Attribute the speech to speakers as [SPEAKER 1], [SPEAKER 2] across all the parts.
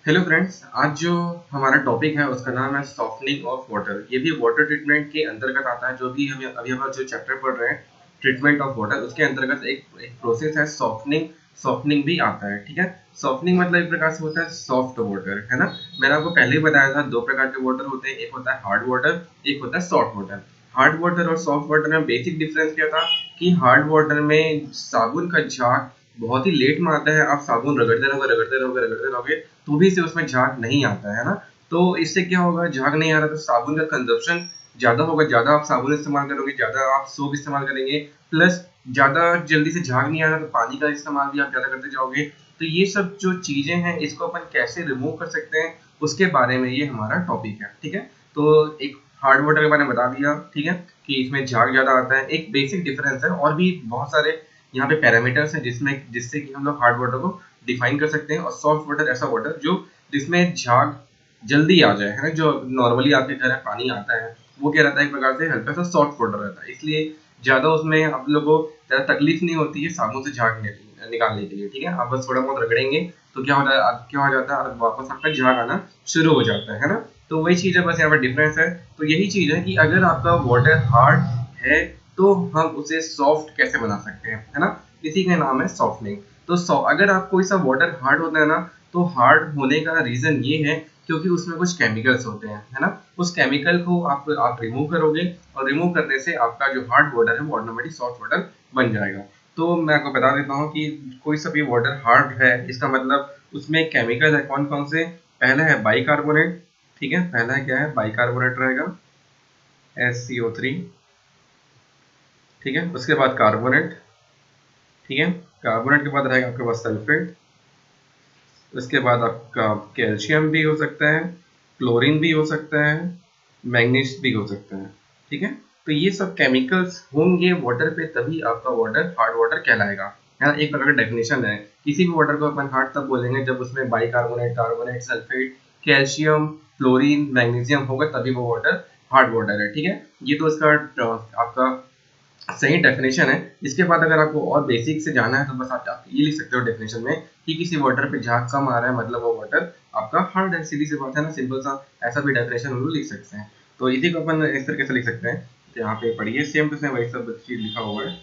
[SPEAKER 1] Hello friends, आज जो हमारा टॉपिक है उसका नाम है सॉफ्टनिंग ऑफ वाटर। ये भी वाटर ट्रीटमेंट के अंतर्गत आता है। जो भी हम अभी हम जो चैप्टर पढ़ रहे हैं ट्रीटमेंट ऑफ वाटर, उसके अंतर्गत एक प्रोसेस है सॉफ्टनिंग। सॉफ्टनिंग भी आता है, ठीक है। सॉफ्टनिंग मतलब एक प्रकार से होता है सॉफ्ट वाटर, है ना। मैंने आपको पहले ही बताया था दो प्रकार के वाटर होते हैं, एक होता है हार्ड वाटर, एक होता है सॉफ्ट वाटर। हार्ड वाटर और सॉफ्ट वाटर में बेसिक डिफरेंस क्या था कि हार्ड वाटर में साबुन का झाग बहुत ही लेट में आता है। आप साबुन रगड़ते रहोगे तो भी से उसमें झाग नहीं आता है ना। तो इससे क्या होगा, झाग नहीं आ रहा तो साबुन का कंजप्शन ज्यादा होगा। ज्यादा आप साबुन इस्तेमाल करोगे, ज्यादा आप सोप इस्तेमाल करेंगे, प्लस ज्यादा जल्दी से झाग नहीं आ रहा तो पानी का इस्तेमाल भी आप ज्यादा करते जाओगे। तो ये सब जो चीजें हैं इसको अपन कैसे रिमूव कर सकते हैं उसके बारे में ये हमारा टॉपिक है, ठीक है। तो एक हार्ड वाटर के बारे में बता दिया, ठीक है, कि इसमें झाग ज्यादा आता है, एक बेसिक डिफरेंस है। और भी बहुत सारे यहाँ पे पैरामीटर्स हैं जिससे कि हम लोग हार्ड वाटर को डिफाइन कर सकते हैं। और सॉफ्ट वाटर ऐसा वाटर जो जिसमें झाग जल्दी आ जाए, है ना। जो नॉर्मली आपके घर में पानी आता है वो क्या रहता है, एक प्रकार से हल्का सा सॉफ्ट वाटर रहता है, इसलिए ज्यादा उसमें आप लोगों को ज्यादा तकलीफ नहीं होती है साबुन से झाग निकालने के लिए, ठीक है। आप बस थोड़ा बहुत रगड़ेंगे तो क्या हो जाता है, वापस आपका झाग आना शुरू हो जाता है ना। तो वही चीज है, बस यहाँ पर डिफरेंस है। तो यही चीज है कि अगर आपका वाटर हार्ड है तो हम उसे सॉफ्ट कैसे बना सकते हैं, है ना। इसी का नाम है सॉफ्टनिंग। तो अगर आप कोई सा वाटर हार्ड होता है ना, तो हार्ड होने का रीजन ये है क्योंकि उसमें कुछ केमिकल्स होते हैं, है ना। उस केमिकल को आप रिमूव करोगे और रिमूव करने से आपका जो हार्ड वाटर है वो ऑटोमेटिक सॉफ्ट वाटर बन जाएगा। तो मैं आपको बता देता हूँ कि कोई सा भी वाटर हार्ड है इसका मतलब उसमें केमिकल है कौन कौन से। पहला है बाइकार्बोनेट, ठीक है। पहला है क्या है, बाइकार्बोनेट रहेगा, SCO3, ठीक है। उसके बाद कार्बोनेट, ठीक है। कार्बोनेट के बाद रहेगा आपके पास सल्फेट। उसके बाद आपका कैल्शियम भी हो सकता है, क्लोरीन भी हो सकता है, मैग्नीज भी हो सकता है, ठीक है। तो ये सब केमिकल्स होंगे वाटर पे तभी आपका वाटर हार्ड वाटर कहलाएगा, है ना। एक प्रकार का डेफिनेशन है। किसी भी वाटर को अपन हार्ड तब बोलेंगे जब उसमें bicarbonate, carbonate, sulphate, calcium, chlorine, magnesium होगा तभी वो वाटर हार्ड वाटर है, ठीक है। ये तो इसका आपका सही डेफिनेशन है। इसके बाद अगर आपको और बेसिक से जाना है तो बस आप ये लिख सकते हो डेफिनेशन में कि किसी वाटर पे झाग कम आ रहा है मतलब वो वाटर आपका हार्ड है। सीधी सी बात है ना, सिंपल सा ऐसा भी डेफिनेशन हम लोग लिख सकते हैं। तो इसी को अपन इस तरीके से लिख सकते हैं। तो यहाँ पे पढ़िए, सेम टू सेम वही सब चीज लिखा हुआ है,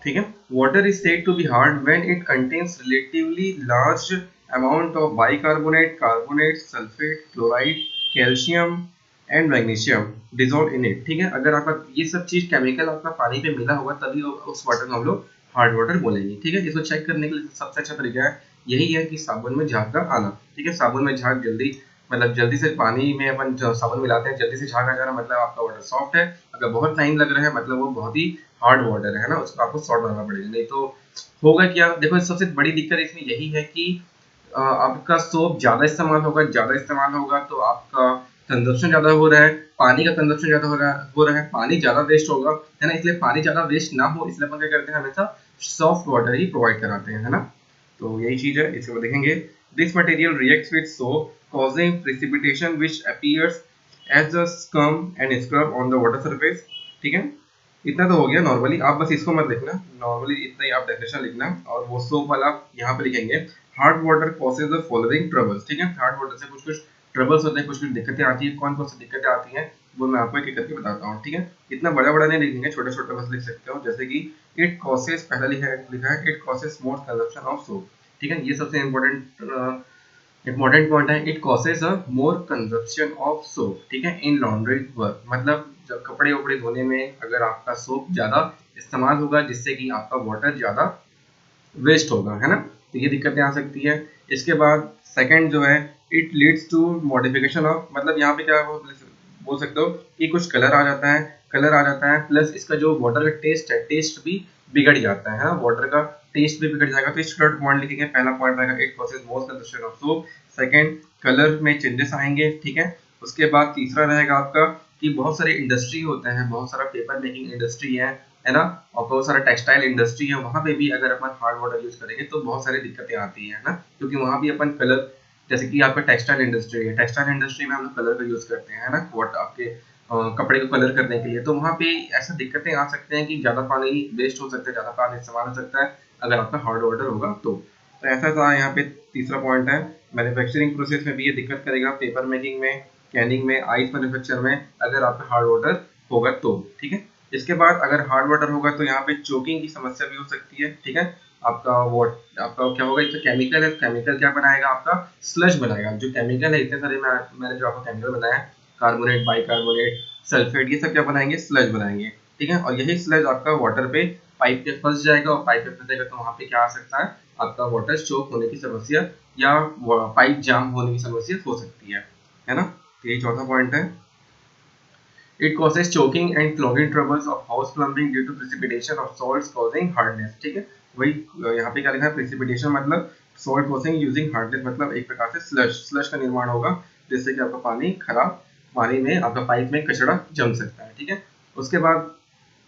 [SPEAKER 1] ठीक है। Water is said to be hard when it contains relatively large amount of bicarbonate, carbonate, sulphate, chloride, calcium and magnesium dissolve in it, ठीक है। अगर आपका ये सब चीज केमिकल आपका पानी पे मिला होगा तभी उस वाटर को हम लोग हार्ड वाटर बोलेंगे, ठीक है। इसको चेक करने के लिए सबसे अच्छा तरीका है यही है कि साबुन में झाग का आना, ठीक है। साबुन में झाग जल्दी मतलब जल्दी से पानी में अपन साबुन मिलाते हैं, जल्दी से झाग आ जा रहा है मतलब आपका वाटर सॉफ्ट है। अगर बहुत टाइम लग रहा है मतलब वो बहुत ही हार्ड वाटर है ना, उसको आपको सॉर्ट बनाना पड़ेगा। नहीं तो होगा क्या, देखो सबसे बड़ी दिक्कत इसमें यही है कि आपका सोप ज्यादा इस्तेमाल होगा तो आपका कंजप्शन ज्यादा हो रहा है, पानी का कंजप्शन ज्यादा हो रहा है, पानी ज्यादा वेस्ट होगा, है ना। इसलिए पानी ज्यादा वेस्ट ना हो इसलिए अपन क्या करते हैं, हमेशा सॉफ्ट वाटर ही प्रोवाइड कराते हैं, है ना। तो यही चीज है, इसको देखेंगे। This material reacts with soap causing precipitation which appears as a scum and scrub on the water surface, ठीक है। इतना तो हो गया नॉर्मली, आप बस इसको मत लिखना, नॉर्मली इतना ही आप डेफिनेशन लिखना। और वो सोप वाला यहाँ पे लिखेंगे, hard water causes the following troubles, ठीक है। हार्ड वाटर से कुछ कुछ ट्रबल्स होते हैं, कुछ कुछ दिक्कतें आती है। कौन कौन सी दिक्कतें आती हैं वो मैं आपको एक एक करके बताता हूँ, ठीक है। इतना बड़ा बड़ा नहीं लिखेंगे, छोटे छोटे बस लिख सकते हो। जैसे कि इट कॉसेज, पहला लिखा है it causes more consumption of soap, ठीक है। ये सबसे इम्पोर्टेंट पॉइंट है। It causes a more consumption of soap, ठीक है, इन लॉन्ड्री वर्क। मतलब जब कपड़े वपड़े धोने में अगर आपका सोप ज्यादा इस्तेमाल होगा जिससे कि आपका वाटर ज्यादा वेस्ट होगा, है ना। तो ये दिक्कतें आ सकती है। इसके बाद सेकंड जो है, it leads to modification of, मतलब यहाँ पे क्या बोल सकते हो कि कुछ कलर आ जाता है प्लस इसका जो वाटर का टेस्ट है, टेस्ट भी बिगड़ जाता है ना। वाटर का टेस्ट भी बिगड़ जाएगा। तो इस पॉइंट लिखेंगे। पहला पॉइंट रहेगा it causes more consumption of soap. Second, colour में चेंजेस आएंगे, ठीक है। उसके बाद तीसरा रहेगा आपका कि बहुत सारे इंडस्ट्री होते हैं, बहुत सारा पेपर मेकिंग इंडस्ट्री है ना। और बहुत सारा टेक्सटाइल इंडस्ट्री है, वहां पे भी अगर अपन हार्ड वाटर यूज करेंगे तो बहुत सारी दिक्कतें आती है ना। क्योंकि वहां भी अपन कलर, जैसे कि आपका टेक्सटाइल इंडस्ट्री है, टेक्सटाइल इंडस्ट्री में हम लोग कलर का यूज करते हैं, है ना। वॉट आपके कपड़े को कलर करने के लिए, तो वहां पे ऐसा दिक्कतें आ सकते हैं कि ज्यादा पानी वेस्ट हो सकता है, ज्यादा पानी इस्तेमाल हो सकता है अगर आपका हार्ड वाटर होगा तो। तो ऐसा था यहाँ पे तीसरा पॉइंट है। मैन्युफैक्चरिंग प्रोसेस में भी ये दिक्कत करेगा, पेपर मेकिंग में, कैनिंग में, आइस मैन्युफैक्चर में, अगर आपका हार्ड वाटर होगा तो, ठीक है। इसके बाद अगर हार्ड वाटर होगा तो यहाँ पे चोकिंग की समस्या भी हो सकती है, ठीक है। आपका क्या होगा, इसमें केमिकल है, केमिकल क्या बनाएगा, आपका स्लज बनाएगा। जो केमिकल है इतने सारे मैंने जो आपको केमिकल बनाया है, कार्बोनेट, बाइकार्बोनेट, सल्फेट, ये सब क्या बनाएंगे, स्लज बनाएंगे, ठीक है। और यही स्लज आपका वाटर पे पाइप पे फंस जाएगा, और पाइप पे फंसेगा तो वहां पे क्या आ सकता है, आपका वाटर चोक होने की समस्या या पाइप जाम होने की समस्या हो सकती है ना। तो ये चौथा पॉइंट है। It causes choking and clogging troubles of house plumbing due to precipitation of salts causing hardness, ठीक है। वही यहाँ पे क्या लिखा है, precipitation मतलब salt causing using hardness, मतलब एक प्रकार से स्लश का निर्माण होगा, जिससे कि आपका पानी खराब, पानी में आपका पाइप में कचरा जम सकता है, ठीक है। उसके बाद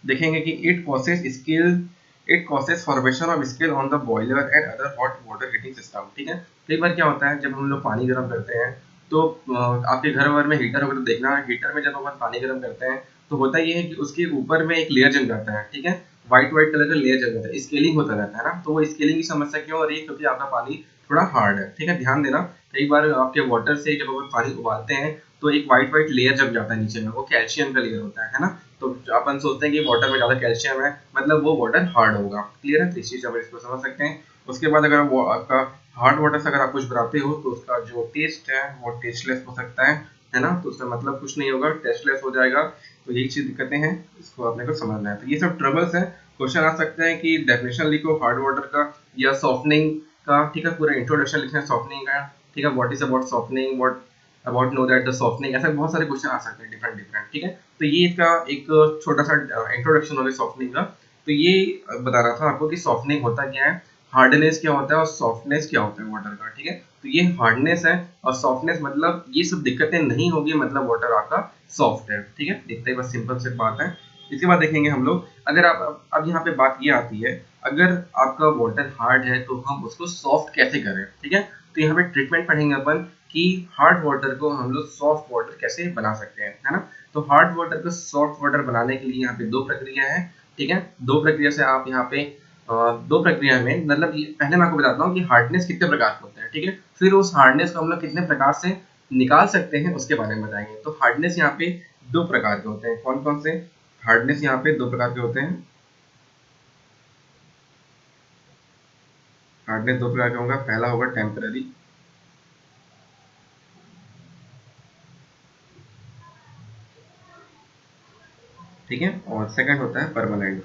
[SPEAKER 1] देखेंगे कि it causes formation of skill on the boiler and other hot water heating system, ठीक है। कई बार क्या होता है, जब हम लोग पानी गर्म करते हैं तो आपके घर वर में हीटर होगा तो देखना, हीटर में जब अपन पानी गर्म करते हैं तो होता ये है कि उसके ऊपर में एक लेयर जम जाता है, ठीक है। व्हाइट व्हाइट कलर का लेयर जम जाता है, स्केलिंग होता रहता है ना। तो वो स्केलिंग की समस्या क्यों हो रही है, क्योंकि आपका पानी थोड़ा हार्ड है, ठीक है। ध्यान देना, कई बार आपके वाटर से जब अपन पानी उबालते हैं तो एक व्हाइट व्हाइट लेयर जम जाता है नीचे में, वो कैल्शियम का लेयर होता है ना। तो अपन सोचते हैं कि वाटर में ज्यादा कैल्शियम है, मतलब वो वाटर हार्ड होगा, क्लियर है। तो इस चीज आप इसको समझ सकते हैं। उसके बाद अगर वो आपका हार्ड वाटर से अगर आप कुछ बनाते हो तो उसका जो टेस्ट है वो टेस्टलेस हो सकता है ना। तो उसका मतलब कुछ नहीं होगा, टेस्टलेस हो जाएगा। तो यही चीज दिक्कतें हैं, इसको आपने को समझना है। तो ये सब ट्रबल्स हैं। क्वेश्चन आ सकते हैं कि डेफिनेशन लिखो हार्ड वाटर का या सॉफ्टनिंग का, ठीक है। पूरा इंट्रोडक्शन लिखना है सॉफ्टनिंग का, ठीक है। What is about softening, what about know that the softening, ऐसे बहुत सारे क्वेश्चन आ सकते हैं डिफरेंट डिफरेंट, ठीक है। तो ये इसका एक छोटा सा इंट्रोडक्शन हो गया सॉफ्टनिंग का। तो ये बता रहा था आपको कि सॉफ्टनिंग होता क्या है, हार्डनेस क्या होता है और सॉफ्टनेस क्या होता है वाटर का, ठीक है। तो ये हार्डनेस है और सॉफ्टनेस, मतलब ये सब दिक्कतें नहीं होगी, मतलब वाटर आपका सॉफ्ट है, ठीक है। देखते ही बस सिंपल से बात है। इसके बाद देखेंगे हम लोग, अगर आप अब यहाँ पे बात ये आती है, अगर आपका वाटर हार्ड है तो हम उसको सॉफ्ट कैसे करें, ठीक है। तो यहाँ पे ट्रीटमेंट पढ़ेंगे अपन कि हार्ड वाटर को हम लोग सॉफ्ट वाटर कैसे बना सकते हैं, है ना। तो हार्ड वाटर को सॉफ्ट वाटर बनाने के लिए यहाँ पे दो प्रक्रिया है, ठीक है। दो प्रक्रिया से आप यहाँ पे दो प्रक्रिया में, मतलब पहले मैं आपको बताता हूँ कि हार्डनेस कितने प्रकार के होते हैं, ठीक है। फिर उस हार्डनेस को हम लोग कितने प्रकार से निकाल सकते हैं उसके बारे में बताएंगे। तो हार्डनेस यहाँ पे दो प्रकार के होते हैं, कौन कौन से हार्डनेस यहाँ पे दो प्रकार के होते हैं। हार्डनेस दो प्रकार का होगा, पहला होगा टेम्पररी, ठीक है। और सेकंड होता है परमानेंट,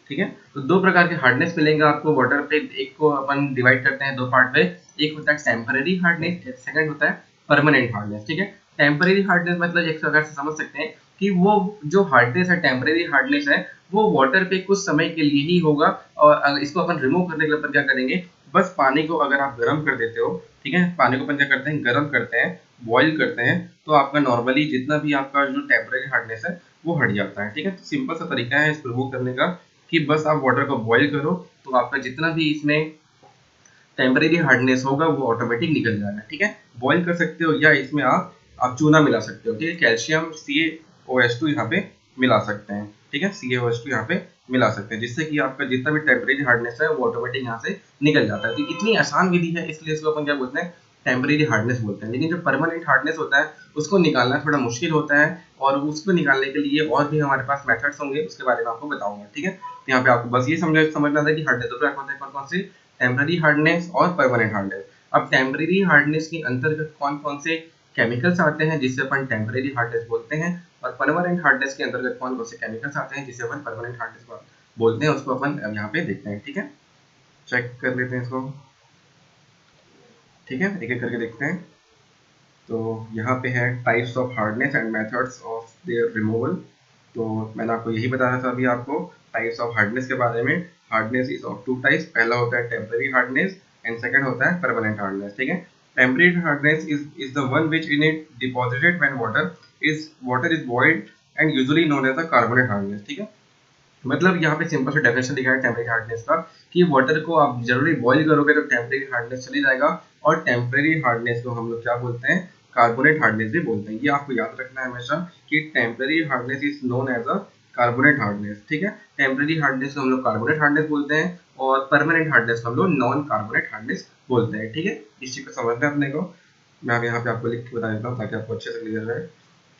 [SPEAKER 1] ठीक है। तो दो प्रकार के हार्डनेस मिलेंगे आपको वाटर पे। एक को अपन डिवाइड करते हैं दो पार्ट में, एक होता है टेम्पररी हार्डनेस, सेकंड होता है परमानेंट हार्डनेस, ठीक है। टेम्पररी हार्डनेस मतलब एक प्रकार से समझ सकते हैं कि वो जो हार्डनेस है, टेम्पररी हार्डनेस है, वो वाटर पे कुछ समय के लिए ही होगा। और अगर इसको अपन रिमूव करने के लिए अपन क्या करेंगे, बस पानी को अगर आप गर्म कर देते हो, ठीक है, पानी को अपन क्या करते हैं, गर्म करते हैं, बॉईल करते हैं, तो आपका नॉर्मली जितना भी आपका जो टेम्पररी हार्डनेस है वो हट जाता है, ठीक है। तो सिंपल सा तरीका है इसको रिमूव करने का कि बस आप वाटर को बॉईल करो, तो आपका जितना भी इसमें टेम्परेरी हार्डनेस होगा वो ऑटोमेटिक निकल जाएगा, ठीक है। बॉईल कर सकते हो या इसमें आप चूना मिला सकते हो, ठीक है। कैल्शियम CaOH2 यहाँ पे मिला सकते हैं, ठीक है। CaOH2 यहाँ पे मिला सकते हैं, जिससे कि आपका जितना भी टेम्परेरी हार्डनेस है वो ऑटोमेटिक यहाँ से निकल जाता है। तो इतनी आसान विधि है, इसलिए इसको अपन क्या बोलते हैं, टेम्परेरी हार्डनेस बोलते हैं। लेकिन जो परमानेंट हार्डनेस होता है उसको निकालना थोड़ा मुश्किल होता है, और उसको निकालने के लिए और भी हमारे पास मेथड्स होंगे, उसके बारे में आपको बताऊंगा, ठीक है। तो यहाँ पे आपको बस ये समझना था कि हार्डनेस दो प्रकार होते हैं, कौन कौन से, टेम्पररी हार्डनेस और परमानेंट हार्डनेस। अब टेम्पररी हार्डनेस के अंतर्गत कौन कौन से केमिकल्स आते हैं जिससे अपन टेम्पररी हार्डनेस बोलते हैं, और परमानेंट हार्डनेस के अंतर्गत कौन कौन से केमिकल्स आते हैं जिसे अपन परमानेंट हार्डनेस बोलते हैं, उसको अपन अब यहाँ पे देखते हैं, ठीक है। चेक कर लेते हैं इसको, ठीक है, एक एक करके देखते हैं। तो यहाँ पे है types of hardness and methods of their removal. तो मैंने आपको यही बताया था अभी आपको टाइप्स ऑफ हार्डनेस के बारे में। Hardness is of two types, पहला होता है टेम्पररी हार्डनेस एंड सेकंड होता है परमानेंट हार्डनेस, ठीक है। Temporary hardness is the one which in it deposited when water is boiled and usually known as the carbonate hardness, ठीक है। मतलब यहाँ पे सिंपल सा डेफिनेशन लिखा है टेम्परेरी हार्डनेस का कि वाटर को आप जरूरी बॉईल करोगे तो टेम्परेरी हार्डनेस चली जाएगा, और टेम्परेरी हार्डनेस को हम लोग क्या बोलते हैं, कार्बोनेट हार्डनेस भी बोलते हैं। ये आपको याद रखना है हमेशा कि temporary hardness is known as a carbonate hardness, ठीक है। टेम्परेरी हार्डनेस को हम लोग कार्बोनेट हार्डनेस बोलते हैं और परमानेंट हार्डनेस को हम लोग नॉन कार्बोनेट हार्डनेस बोलते हैं, ठीक है। इस चीज को समझना है अपने को। मैं अब यहाँ पे आपको लिख के बता देता हूँ ताकि आपको अच्छे से क्लियर रहे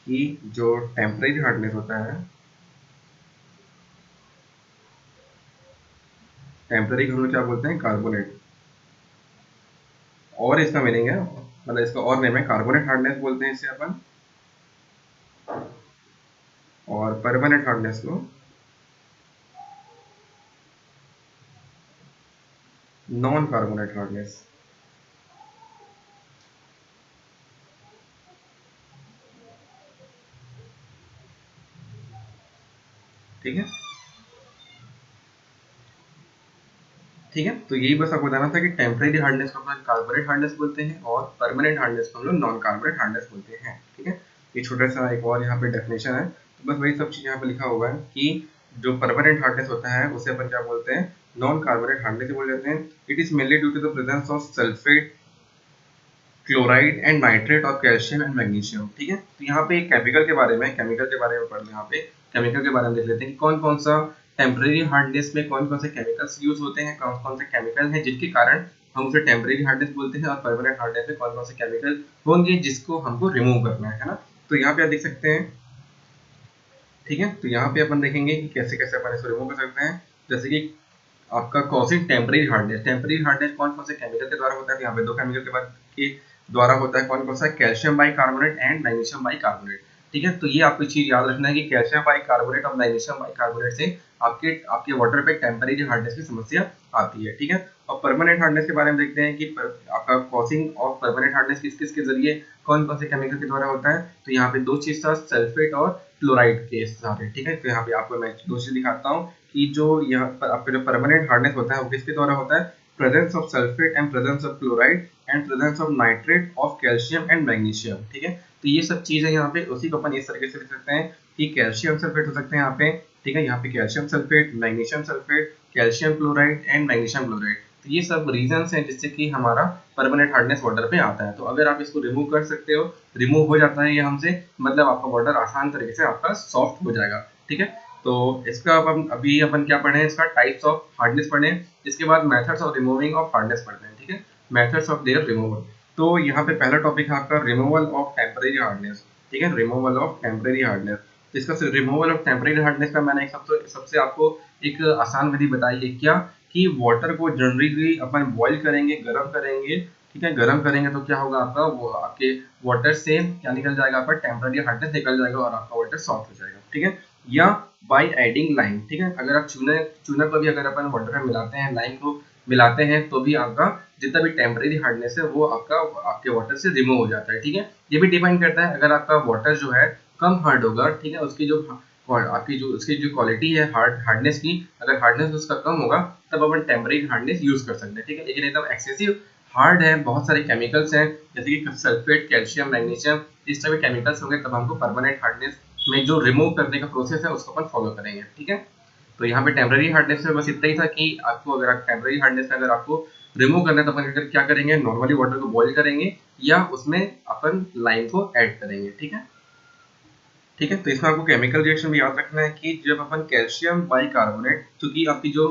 [SPEAKER 1] कि जो टेम्परेरी हार्डनेस होता है, टेम्परेरी को हम लोग क्या बोलते हैं, कार्बोनेट, और इसका मीनिंग है, मतलब इसका और नेम है कार्बोनेट हार्डनेस बोलते हैं इसे अपन, और परमानेंट हार्डनेस को नॉन कार्बोनेट हार्डनेस, ठीक है। ठीक है, तो यही बस आपको बताना था कि टेम्परेरी हार्डनेस को अपन कार्बोनेट हार्डनेस बोलते हैं और परमानेंट हार्डनेस को हम लोग नॉन कार्बोनेट हार्डनेस बोलते हैं, ठीक है। ये छोटा सा एक और यहाँ पे डेफिनेशन है, तो बस वही सब चीज़ यहाँ पे लिखा हुआ है कि जो परमानेंट हार्डनेस होता है उसे अपन क्या बोलते हैं, नॉन कार्बोनेट हार्डनेस बोल देते हैं। It is mainly due to the presence of sulphate, chloride and nitrate और कैल्शियम एंड मैग्नीशियम, ठीक है। तो यहाँ पे केमिकल के बारे में पढ़ लें। यहाँ पे केमिकल के बारे में देख लेते हैं कि कौन कौन सा टेम्परेरी हार्डनेस में कौन कौन से केमिकल्स यूज होते हैं, कौन कौन से केमिकल हैं जिनके कारण हम उसे टेम्परेरी हार्डनेस बोलते हैं, और परमानेंट हार्डनेस में कौन कौन से केमिकल होंगे जिसको हमको रिमूव करना है ना। तो यहाँ पे आप देख सकते हैं, ठीक है। तो यहाँ पे अपन देखेंगे कि कैसे कैसे अपन इसको रिमूव कर सकते हैं। जैसे कि आपका कॉजिंग टेम्परेरी हार्डनेस कौन कौन से केमिकल के द्वारा होता है, तो यहाँ पे दो केमिकल के बाद के द्वारा होता है, कौन कौन सा, calcium bicarbonate and magnesium bicarbonate, ठीक है। तो ये आपको चीज याद रखना है कि कैल्शियम बाइकार्बोनेट और मैग्नीशियम बाइकार्बोनेट से आपके आपके वाटर पे टेम्परेरी हार्डनेस की समस्या आती है, ठीक है। और परमानेंट हार्डनेस के बारे में देखते हैं कि आपका कॉजिंग ऑफ परमानेंट हार्डनेस किस किस के जरिए कौन कौन से केमिकल के द्वारा होता है। तो यहाँ पे दो चीज था, सल्फेट और क्लोराइड के साथ, ठीक है। तो यहाँ पे आपको मैं दो चीज दिखाता हूँ कि जो यहाँ पर आपका जो परमानेंट हार्डनेस होता है वो किसके द्वारा होता है, presence of sulphate and presence of chloride and presence of nitrate of calcium and magnesium, ठीक है। तो ये सब चीजें यहाँ पे उसी को अपन इस तरीके से लिख सकते हैं कि कैल्शियम सल्फेट हो सकते हैं यहाँ पे, ठीक है। यहाँ पे calcium sulphate, magnesium sulphate, calcium chloride and magnesium chloride, तो ये सब रीजंस हैं जिससे कि हमारा परमानेंट हार्डनेस वाटर पे आता है। तो अगर आप इसको रिमूव कर सकते हो, रिमूव हो जाता है ये हमसे, मतलब आपका वाटर आसान तरीके से आपका सॉफ्ट हो जाएगा, ठीक है। तो इसका अभी अपन क्या पढ़े हैं, इसका टाइप्स ऑफ हार्डनेस पढ़े हैं, इसके बाद methods of removing of hardness पढ़ते हैं, ठीक है, मेथड्स ऑफ देयर रिमूवल। तो यहाँ पे पहला टॉपिक है आपका रिमूवल ऑफ टेम्परेरी हार्डनेस, ठीक है, रिमूवल ऑफ टेम्परेरी हार्डनेस। तो इसका रिमूवल ऑफ टेम्परेरी हार्डनेस का मैंने एक सबसे आपको एक आसान विधि बताई है, क्या कि वाटर को जनरली अपन बॉईल करेंगे, गर्म करेंगे, ठीक है। गर्म करेंगे तो क्या होगा, आपका वो आपके वाटर से क्या निकल जाएगा, आपका टेम्परेरी हार्डनेस निकल जाएगा और आपका वाटर सॉफ्ट हो जाएगा, ठीक है। या बाय एडिंग लाइम, ठीक है। अगर आप चूना को भी अगर अपन वाटर में मिलाते हैं, लाइम को मिलाते हैं, तो भी आपका जितना भी टेम्परेरी हार्डनेस है वो आपका आपके वाटर से रिमूव हो जाता है, ठीक है। ये भी डिपेंड करता है, अगर आपका वाटर जो है कम हार्ड होगा, ठीक है, उसकी जो आपकी जो उसकी जो क्वालिटी है हार्डनेस की, अगर हार्डनेस उसका कम होगा तब अपन टेम्परेरी हार्डनेस यूज कर सकते हैं, ठीक है। लेकिन एकदम एक्सेसिव हार्ड है, बहुत सारे केमिकल्स हैं जैसे कि सल्फेट, कैल्शियम, मैग्नीशियम, इस तरह के केमिकल्स होंगे, तब हमको परमानेंट हार्डनेस में जो रिमूव करने का प्रोसेस है उसको अपन फॉलो करेंगे, ठीक है। तो यहाँ पे टेम्परेरी हार्डनेस में बस इतना ही था कि आपको अगर आप टेम्परेरी हार्डनेस में अगर आपको रिमूव करना है तो अपन क्या करेंगे, नॉर्मली वाटर को बॉईल करेंगे या उसमें अपन लाइम को ऐड करेंगे, ठीक है। ठीक है, तो इसमें आपको केमिकल रिएक्शन भी याद रखना है कि जब अपन कैल्शियम बाइकार्बोनेट, क्योंकि आपकी जो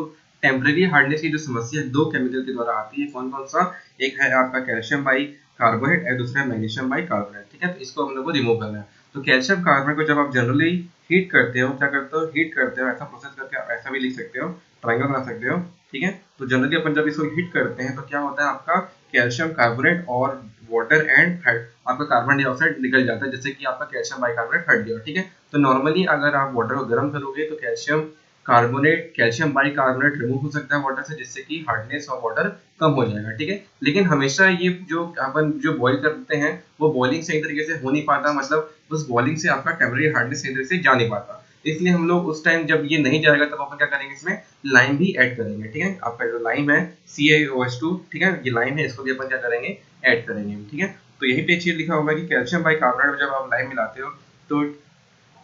[SPEAKER 1] टेम्परेरी हार्डनेस की जो समस्या है दो केमिकल के द्वारा आती है, कौन कौन सा, एक है आपका कैल्शियम बाइकार्बोनेट और दूसरा है मैग्नीशियम बाइकार्बोनेट, ठीक है। तो इसको हम लोग को रिमूव करना है। तो कैल्शियम कार्बोनेट को जब आप जनरली हीट करते हो, क्या करते हो, हीट करते हो, ऐसा प्रोसेस करके आप ऐसा भी लिख सकते हो, ट्रायंगल बना सकते हो, ठीक है। तो जनरली अपन जब इसको हीट करते हैं तो क्या होता है, आपका कैल्शियम कार्बोनेट और वाटर एंड आपका कार्बन डाइऑक्साइड निकल जाता है, जैसे कि आपका कैल्शियम बाइकार्बोनेट हट गया, ठीक है। तो नॉर्मली अगर आप वाटर को गर्म करोगे तो कैल्शियम बाइकार्बोनेट रिमूव हो सकता है वाटर से, जिससे कि हार्डनेस ऑफ वाटर कम हो जाएगा, ठीक है। लेकिन हमेशा ये जो अपन जो बॉईल करते हैं वो बॉइलिंग सही तरीके से हो नहीं पाता, मतलब उस बॉइलिंग से आपका टेम्परेरी हार्डनेस सही तरीके से जा नहीं पाता। इसलिए हम लोग उस टाइम जब ये नहीं जाएगा तब अपन क्या करेंगे, इसमें लाइम भी ऐड करेंगे, ठीक है। आपका जो लाइम है CaOH2, ठीक है, ये लाइम है, इसको भी अपन क्या करेंगे, ऐड करेंगे, ठीक है। तो यही पे चीज लिखा होगा कि कैल्शियम बाइकार्बोनेट में जब आप लाइम मिलाते हो तो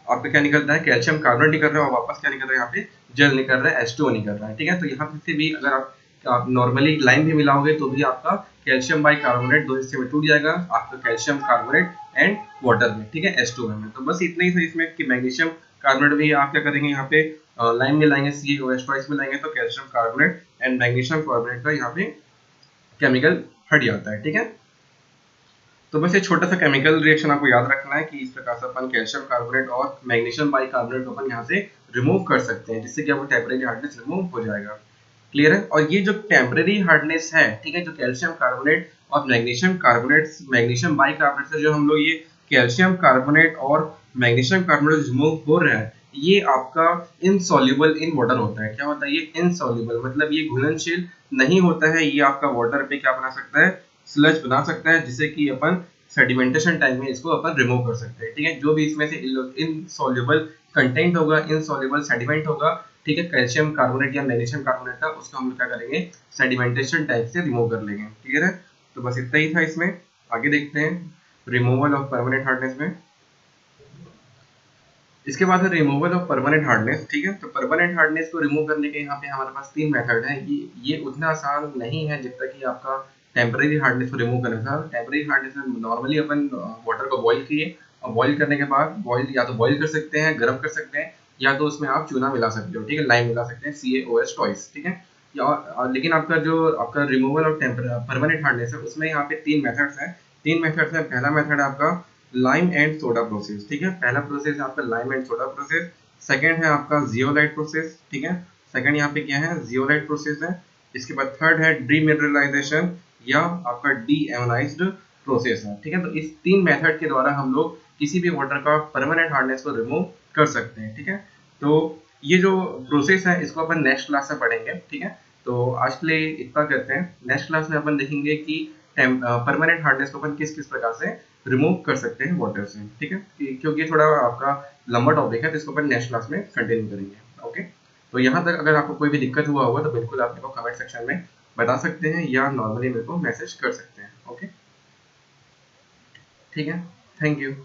[SPEAKER 1] आपका क्या निकलता है, कैल्शियम कार्बोनेट निकल रहा है और वापस क्या निकल रहा है, यहाँ पे जल निकल रहा है, H2O निकल रहा है, ठीक है। तो यहाँ से भी अगर आप नॉर्मली लाइम भी मिलाओगे तो भी आपका कैल्शियम बाई कार्बोनेट दो हिस्से में टूट जाएगा आपका कैल्शियम कार्बोनेट एंड वाटर में, ठीक है, H2O में। तो बस इतना ही था इसमें कि मैग्नीशियम कार्बोनेट भी आप क्या करेंगे यहाँ पे लाइन में लाएंगे, CaOH ट्वाइस में लाएंगे तो calcium carbonate and magnesium carbonate का यहाँ पे केमिकल हट जाता है, ठीक है। तो बस ये छोटा सा केमिकल रिएक्शन आपको याद रखना है कि इस प्रकार से अपन कैल्शियम कार्बोनेट और मैग्नीशियम बाई कार्बोनेट को अपन यहाँ से रिमूव कर सकते हैं, जिससे कि आपको टेम्परेरी हार्डनेस रिमूव हो जाएगा। क्लियर है। और ये जो टेम्परेरी हार्डनेस है, ठीक है, जो कैल्शियम कार्बोनेट और मैग्नीशियम बाई कार्बोनेट से जो हम लोग ये कैल्शियम कार्बोनेट और मैग्नीशियम कार्बोनेट रिमूव हो रहा है, ये आपका इनसॉल्युबल इन वाटर होता है। क्या होता है ये इनसॉल्युबल, मतलब ये घुलनशील नहीं होता है। ये आपका वाटर पे क्या बना सकता है, स्लज बना सकता है, जिससे कि अपन सेडिमेंटेशन टाइम में इसको अपन रिमूव कर सकते हैं, ठीक है। जो भी इसमें से इनसॉल्युबल कंटेंट होगा, इनसॉल्युबल सेडिमेंट होगा, ठीक है, कैल्शियम कार्बोनेट या मैग्नीशियम कार्बोनेट का, उसको हम क्या करेंगे, सेडिमेंटेशन टाइप से रिमूव कर लेंगे। क्लियर है। तो बस इतना ही था इसमें। आगे देखते हैं रिमूवल ऑफ परमानेंट हार्डनेस में। इसके बाद है रिमूवल ऑफ परमानेंट हार्डनेस, ठीक है। तो परमानेंट हार्डनेस को रिमूव करने के यहाँ पे हमारे पास तीन मेथड है। ये उतना आसान नहीं है जितना कि आपका टेम्परेरी हार्डनेस को रिमूव करना था। टेम्परेरी हार्डनेस में नॉर्मली अपन वाटर को बॉईल किए और बॉईल करने के बाद बॉईल या तो बॉईल कर सकते हैं, गर्म कर सकते हैं, या तो उसमें आप चूना मिला सकते हो, ठीक है, लाइम मिला सकते हैं, CaOH ट्वाइस, ठीक है। लेकिन आपका रिमूवल ऑफ परमानेंट हार्डनेस है, उसमें यहाँ पे तीन मेथड्स हैं। तीन मेथड्स है। पहला मेथड है आपका लाइम एंड सोडा प्रोसेस, ठीक है। पहला प्रोसेस है आपका lime and soda process. Second है आपका जियोलाइट प्रोसेस, ठीक है। सेकंड यहाँ पे क्या है, जियोलाइट प्रोसेस है। इसके बाद थर्ड है डीमिनरलाइजेशन या आपका डीएमोनाइज्ड प्रोसेस है, ठीक है। तो इस तीन मेथड के द्वारा हम लोग किसी भी वाटर का परमानेंट हार्डनेस को रिमूव कर सकते हैं, ठीक है। तो ये जो प्रोसेस है इसको अपन नेक्स्ट क्लास में पढ़ेंगे, ठीक है। तो आज के लिए इतना करते हैं। नेक्स्ट क्लास में अपन देखेंगे कि परमानेंट हार्डनेस को अपन किस किस प्रकार से रिमूव कर सकते हैं वाटर से, ठीक है। क्योंकि थोड़ा आपका लंबा टॉपिक है, तो इसको अपन नेक्स्ट क्लास में कंटिन्यू करेंगे। ओके। तो यहाँ तक अगर आपको कोई भी दिक्कत हुआ होगा तो बिल्कुल आप मेरे को कमेंट सेक्शन में बता सकते हैं या नॉर्मली मेरे को मैसेज कर सकते हैं। ओके, ठीक है। Thank you.